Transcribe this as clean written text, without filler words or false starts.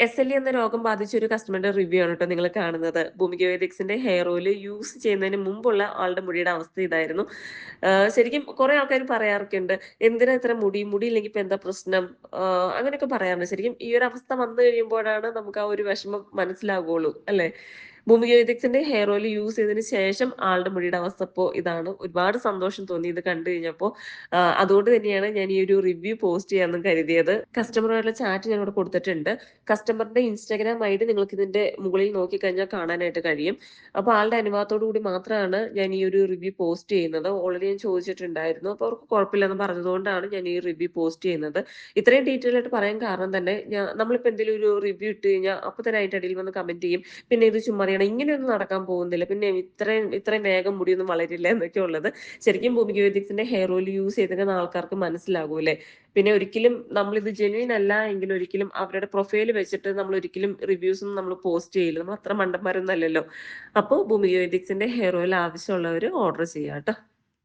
SLE എന്ന രോഗം ബാധിച്ച ഒരു കസ്റ്റമറുടെ റിവ്യൂ ആണ് ട്ടോ നിങ്ങള് കാണുന്നത്. ഭൂമിക വേദിക്സിന്റെ ഹെയർ ഓയില് യൂസ് ചെയ്യുന്നതിന് മുമ്പുള്ള ആളുടെ മുടിയുടെ അവസ്ഥ ഇതായിരുന്നു. ശരിക്കും കുറെ ആൾക്കാര് പറയാറൊക്കെയുണ്ട്, "എന്തിനാ ഇത്ര മുടി? മുടിയില്ലെങ്കി ഇപ്പൊ എന്താ പ്രശ്നം?" അങ്ങനെയൊക്കെ പറയാറുണ്ട്. ശരിക്കും ഈ ഒരു അവസ്ഥ വന്നു കഴിയുമ്പോഴാണ് നമുക്ക് ആ ഒരു വിഷമം മനസ്സിലാകുള്ളൂ, അല്ലേ? ഭൂമിക വേദിക്സിന്റെ ഹെയർ ഓയിൽ യൂസ് ചെയ്തതിന് ശേഷം ആളുടെ മുടിയുടെ അവസ്ഥ ഇപ്പൊ ഇതാണ്. ഒരുപാട് സന്തോഷം തോന്നി ഇത് കണ്ടു കഴിഞ്ഞപ്പോ. അതുകൊണ്ട് തന്നെയാണ് ഞാൻ ഈ ഒരു റിവ്യൂ പോസ്റ്റ് ചെയ്യാന്ന് കരുതിയത്. കസ്റ്റമറുമായിട്ടുള്ള ചാറ്റ് ഞാനിവിടെ കൊടുത്തിട്ടുണ്ട്. കസ്റ്റമറിന്റെ ഇൻസ്റ്റാഗ്രാം ഐഡി നിങ്ങൾക്ക് ഇതിന്റെ മുകളിൽ നോക്കിക്കഴിഞ്ഞാൽ കാണാനായിട്ട് കഴിയും. അപ്പൊ ആളുടെ അനുവാദത്തോടു കൂടി മാത്രമാണ് ഞാൻ ഈ ഒരു റിവ്യൂ പോസ്റ്റ് ചെയ്യുന്നത്. ഓൾറെഡി ഞാൻ ചോദിച്ചിട്ടുണ്ടായിരുന്നു. അപ്പൊ അവർക്ക് കുഴപ്പമില്ലെന്ന് പറഞ്ഞതുകൊണ്ടാണ് ഞാൻ ഈ റിവ്യൂ പോസ്റ്റ് ചെയ്യുന്നത്. ഇത്രയും ഡീറ്റെയിൽ ആയിട്ട് പറയാൻ കാരണം തന്നെ നമ്മളിപ്പോ എന്തെങ്കിലും ഒരു റിവ്യൂ ഇട്ട് കഴിഞ്ഞാൽ അപ്പൊ തന്നെ അതിന്റെ അടിയിൽ വന്ന് കമന്റ് ചെയ്യും. പിന്നെ ഇത് ചുമ്മാ അറിയണം. ഇങ്ങനെയൊന്നും നടക്കാൻ പോകുന്നില്ല. പിന്നെ ഇത്രയും ഇത്രയും വേഗം മുടിയൊന്നും വളരില്ല എന്നൊക്കെ ഉള്ളത്. ശരിക്കും ഭൂമിക വേദിക്സിന്റെ ഹെയർ ഓയിൽ യൂസ് ചെയ്തിരുന്ന ആൾക്കാർക്ക് മനസ്സിലാകൂല്ലേ. പിന്നെ ഒരിക്കലും നമ്മളിത് ജെന്യുയിൻ അല്ല എങ്കിൽ ഒരിക്കലും അവരുടെ പ്രൊഫൈൽ വെച്ചിട്ട് നമ്മൾ ഒരിക്കലും റിവ്യൂസ് ഒന്നും നമ്മൾ പോസ്റ്റ് ചെയ്യില്ല. നമ്മൾ അത്ര മണ്ടന്മാരൊന്നും അല്ലല്ലോ. അപ്പൊ ഭൂമിക വേദിക്സിന്റെ ഹെയർ ഓയിൽ ആവശ്യമുള്ളവര് ഓർഡർ ചെയ്യാട്ടോ.